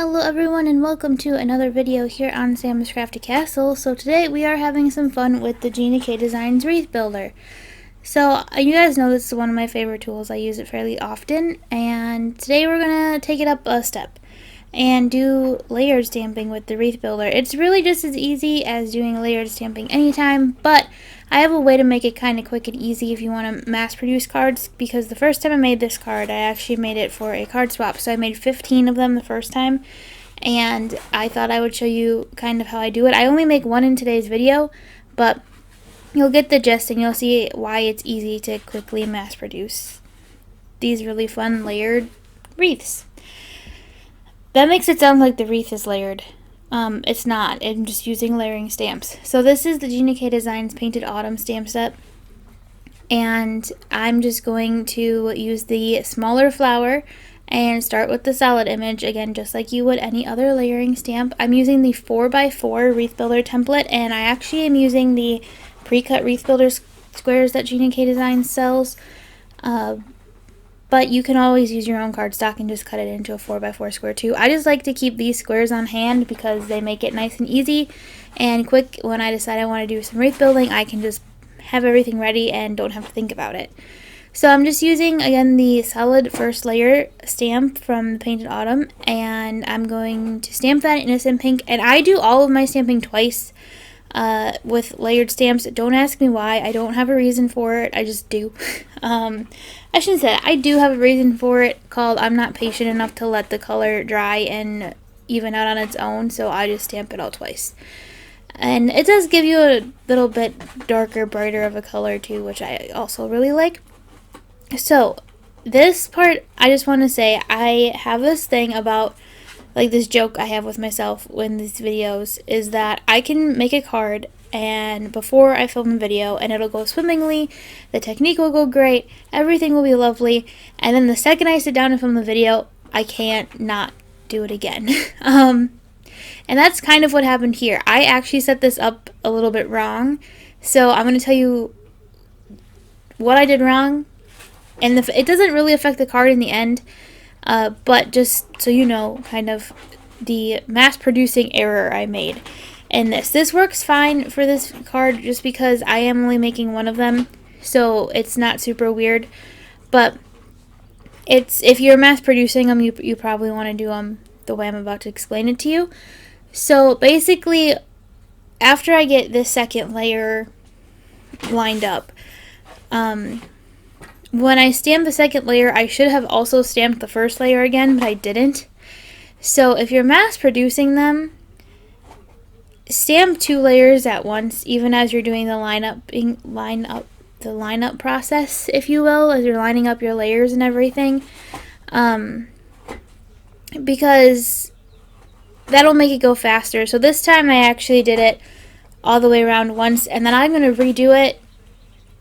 Hello everyone and welcome to another video here on Sam's Crafty Castle. So today we are having some fun with the Gina K Designs Wreath Builder. So you guys know this is one of my favorite tools. I use it fairly often, and today we're going to take it up a step and do layered stamping with the Wreath Builder. It's really just as easy as doing layered stamping anytime, but I have a way to make it kind of quick and easy if you want to mass produce cards, because the first time I made this card, I actually made it for a card swap. So I made 15 of them the first time, and I thought I would show you kind of how I do it. I only make one in today's video, but you'll get the gist and you'll see why it's easy to quickly mass produce these really fun layered wreaths. That makes it sound like the wreath is layered. It's not. I'm just using layering stamps. So this is the Gina K Designs Painted Autumn stamp set. And I'm just going to use the smaller flower and start with the solid image, again, just like you would any other layering stamp. I'm using the 4x4 Wreath Builder template, and I actually am using the pre-cut Wreath Builder squares that Gina K Designs sells. But you can always use your own cardstock and just cut it into a 4x4 square too. I just like to keep these squares on hand because they make it nice and easy and quick. When I decide I want to do some wreath building, I can just have everything ready and don't have to think about it. So I'm just using, again, the solid first layer stamp from the Painted Autumn, and I'm going to stamp that Innocent Pink. And I do all of my stamping twice with layered stamps. Don't ask me why. I don't have a reason for it. I just do. I shouldn't say that. I do have a reason for it, called I'm not patient enough to let the color dry and even out on its own, so I just stamp it all twice. And it does give you a little bit darker, brighter of a color too, which I also really like. So this part, I just want to say, I have this thing about, like, this joke I have with myself in these videos, is that I can make a card and before I film the video, and it'll go swimmingly, the technique will go great, everything will be lovely, and then the second I sit down and film the video, I can't not do it again. And that's kind of what happened here. I actually set this up a little bit wrong, so I'm going to tell you what I did wrong, and it doesn't really affect the card in the end, but just so you know, kind of the mass producing error I made. And this works fine for this card just because I am only making one of them, so it's not super weird. But if you're mass producing them, you probably want to do them the way I'm about to explain it to you. So basically, after I get this second layer lined up, when I stamp the second layer, I should have also stamped the first layer again, but I didn't. So if you're mass producing them, stamp 2 layers at once, even as you're doing the lineup process, if you will, as you're lining up your layers and everything, because that'll make it go faster. So this time I actually did it all the way around once, and then I'm going to redo it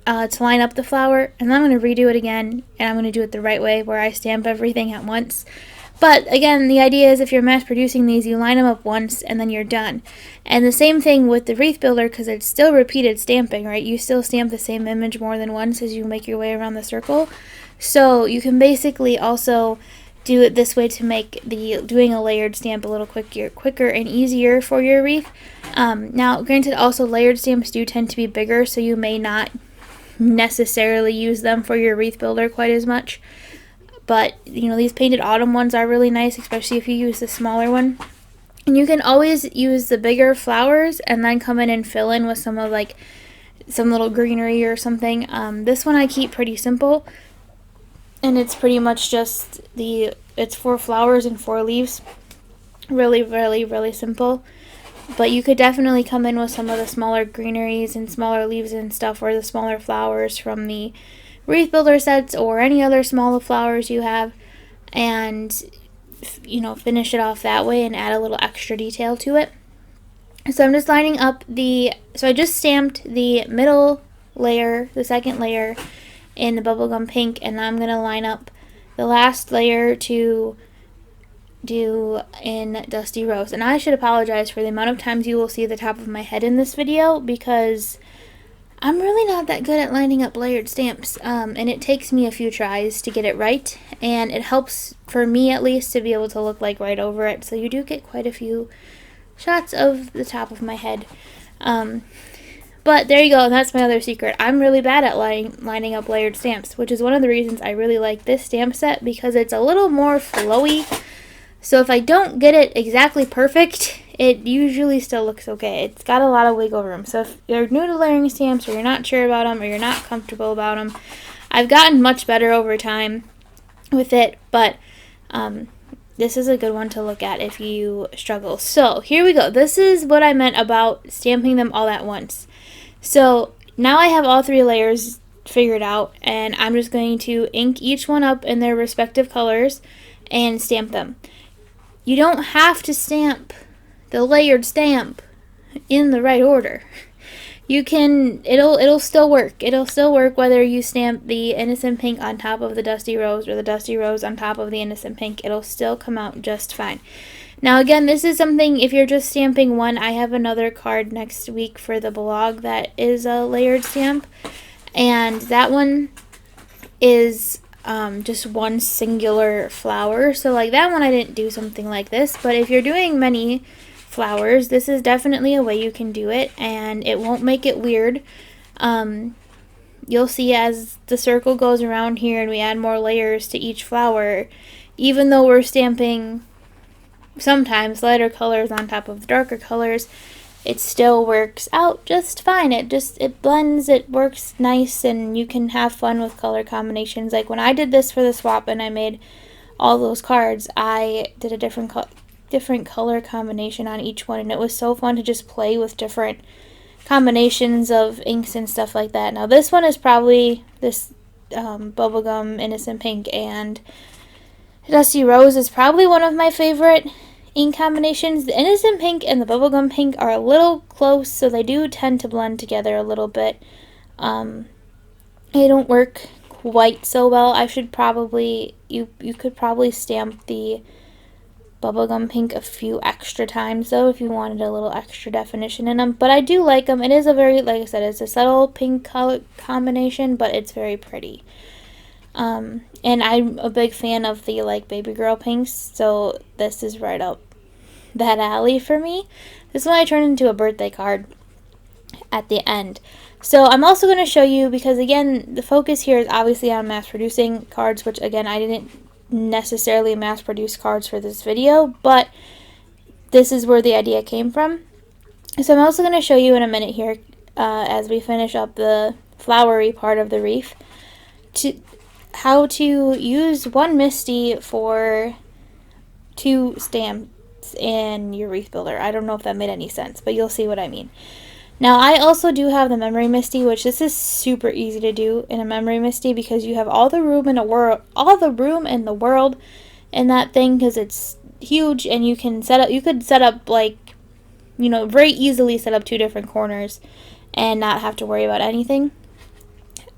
to line up the flower, and then I'm going to redo it again, and I'm going to do it the right way where I stamp everything at once. But again, the idea is if you're mass producing these, you line them up once and then you're done. And the same thing with the Wreath Builder, because it's still repeated stamping, right? You still stamp the same image more than once as you make your way around the circle. So you can basically also do it this way to make doing a layered stamp a little quicker and easier for your wreath. Now, granted, also layered stamps do tend to be bigger, so you may not necessarily use them for your Wreath Builder quite as much. But, you know, these Painted Autumn ones are really nice, especially if you use the smaller one. And you can always use the bigger flowers and then come in and fill in with some of, like, some little greenery or something. This one I keep pretty simple. And it's pretty much just it's 4 flowers and 4 leaves. Really, really, really simple. But you could definitely come in with some of the smaller greeneries and smaller leaves and stuff, or the smaller flowers from the Wreath Builder sets or any other small flowers you have, and, you know, finish it off that way and add a little extra detail to it. So I'm just lining up so I just stamped the middle layer, the second layer, in the bubblegum pink, and I'm going to line up the last layer to do in Dusty Rose. And I should apologize for the amount of times you will see the top of my head in this video, because I'm really not that good at lining up layered stamps, and it takes me a few tries to get it right, and it helps, for me at least, to be able to look like right over it, so you do get quite a few shots of the top of my head. But there you go, and that's my other secret. I'm really bad at lining up layered stamps, which is one of the reasons I really like this stamp set, because it's a little more flowy. So if I don't get it exactly perfect, it usually still looks okay. It's got a lot of wiggle room. So if you're new to layering stamps, or you're not sure about them, or you're not comfortable about them, I've gotten much better over time with it, but this is a good one to look at if you struggle. So here we go. This is what I meant about stamping them all at once. So now I have all 3 layers figured out, and I'm just going to ink each one up in their respective colors and stamp them. You don't have to stamp the layered stamp in the right order. You can, it'll still work. It'll still work whether you stamp the innocent pink on top of the dusty rose or the dusty rose on top of the innocent pink. It'll still come out just fine. Now again, this is something, if you're just stamping one, I have another card next week for the blog that is a layered stamp, and that one is just one singular flower. So like that one I didn't do something like this, but if you're doing many flowers, this is definitely a way you can do it, and it won't make it weird. You'll see as the circle goes around here and we add more layers to each flower, even though we're stamping sometimes lighter colors on top of darker colors, it still works out just fine. It blends, it works nice, and you can have fun with color combinations. Like when I did this for the swap and I made all those cards, I did a different color combination on each one, and it was so fun to just play with different combinations of inks and stuff like that. Now this one is probably this bubblegum innocent pink and dusty rose is probably one of my favorite ink combinations. The innocent pink and the bubblegum pink are a little close, so they do tend to blend together a little bit. They don't work quite so well. I should probably, you could probably stamp the bubblegum pink a few extra times though if you wanted a little extra definition in them, but I do like them. It is a very, like I said, it's a subtle pink color combination, but it's very pretty. And I'm a big fan of the like baby girl pinks, so this is right up that alley for me. This one I turned into a birthday card at the end. So I'm also going to show you, because again the focus here is obviously on mass producing cards, which again I didn't necessarily mass produce cards for this video, but this is where the idea came from. So I'm also going to show you in a minute here, as we finish up the flowery part of the wreath, how to use one Misty for 2 stamps in your wreath builder. I don't know if that made any sense, but you'll see what I mean. Now I also do have the memory Misty, which this is super easy to do in a memory Misty, because you have all the room in the world in that thing, because it's huge, and you could set up like, you know, very easily set up 2 different corners and not have to worry about anything.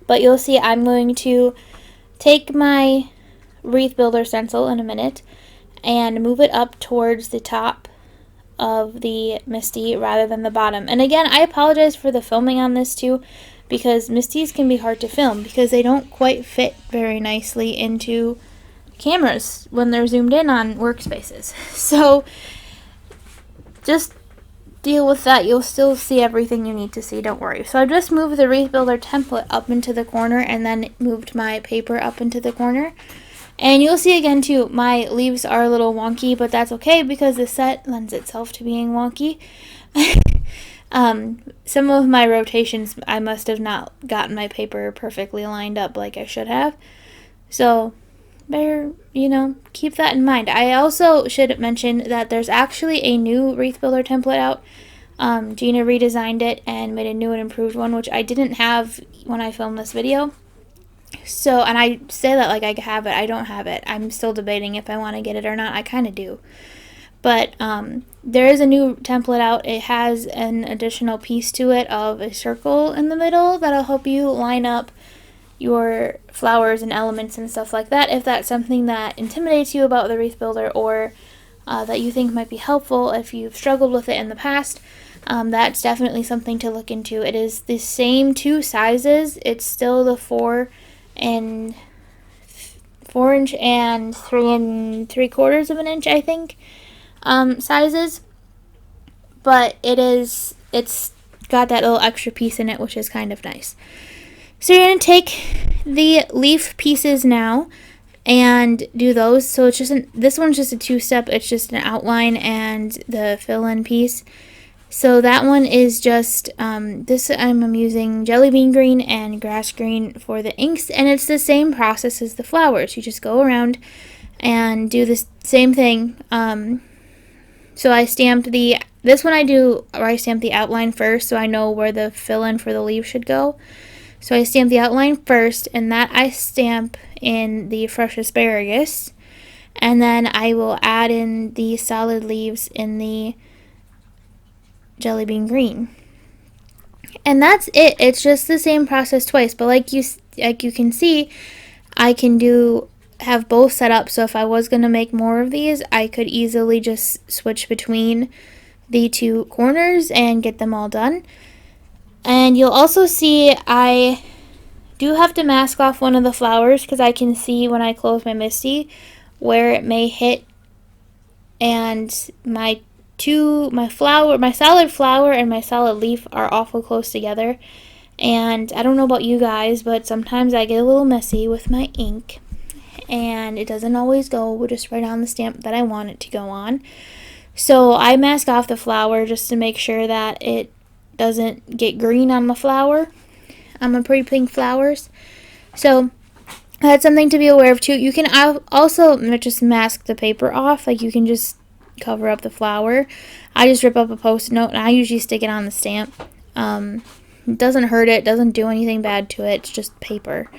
But you'll see I'm going to take my wreath builder stencil in a minute and move it up towards the top of the Misty rather than the bottom. And again, I apologize for the filming on this too, because Misties can be hard to film because they don't quite fit very nicely into cameras when they're zoomed in on workspaces. So just deal with that. You'll still see everything you need to see, don't worry. So I just moved the wreath builder template up into the corner and then moved my paper up into the corner. And you'll see again too, my leaves are a little wonky, but that's okay because the set lends itself to being wonky. Some of my rotations, I must have not gotten my paper perfectly lined up like I should have. So better, keep that in mind. I also should mention that there's actually a new wreath builder template out. Gina redesigned it and made a new and improved one, which I didn't have when I filmed this video. So, and I say that like I have it. I don't have it. I'm still debating if I want to get it or not. I kind of do. But there is a new template out. It has an additional piece to it of a circle in the middle that'll help you line up your flowers and elements and stuff like that, if that's something that intimidates you about the wreath builder, or that you think might be helpful if you've struggled with it in the past. That's definitely something to look into. It is the same two sizes. It's still the 4 inch and 3 3/4 of an inch, I think, sizes. But it's got that little extra piece in it, which is kind of nice. So you're going to take the leaf pieces now and do those. So it's just this one's just a 2-step. It's just an outline and the fill-in piece. So that one is just this. I'm using jelly bean green and grass green for the inks, and it's the same process as the flowers. You just go around and do the same thing. So I stamped this one I stamp the outline first, so I know where the fill-in for the leaves should go. So I stamp the outline first, and that I stamp in the fresh asparagus, and then I will add in the solid leaves in the jelly bean green. And that's it. It's just the same process twice, but like you can see, I can have both set up, so if I was going to make more of these, I could easily just switch between the two corners and get them all done. And you'll also see I do have to mask off one of the flowers because I can see when I close my MISTI where it may hit, and my solid flower and my solid leaf are awful close together. And I don't know about you guys, but sometimes I get a little messy with my ink, and it doesn't always go just right on the stamp that I want it to go on. So I mask off the flower just to make sure that it doesn't get green on my flower, on my pretty pink flowers. So that's something to be aware of too. You can also just mask the paper off, like you can just cover up the flower. I just rip up a post-it note and I usually stick it on the stamp. It doesn't hurt it, doesn't do anything bad to it, it's just paper.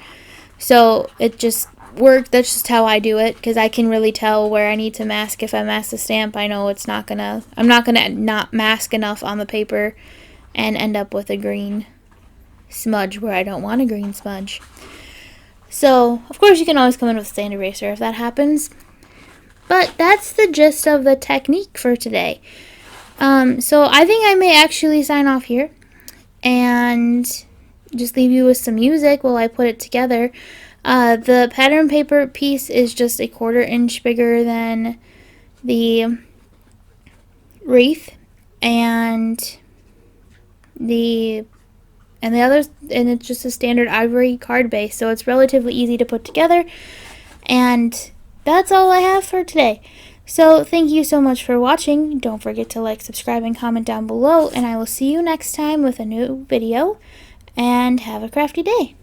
So it just works. That's just how I do it, because I can really tell where I need to mask. If I mask the stamp, I know I'm not gonna not mask enough on the paper and end up with a green smudge where I don't want a green smudge. So of course you can always come in with a sand eraser if that happens. But that's the gist of the technique for today. So I think I may actually sign off here and just leave you with some music while I put it together. The pattern paper piece is just a 1/4 inch bigger than the wreath, and the others, and it's just a standard ivory card base, so it's relatively easy to put together. And that's all I have for today. So thank you so much for watching. Don't forget to like, subscribe, and comment down below, and I will see you next time with a new video, and have a crafty day.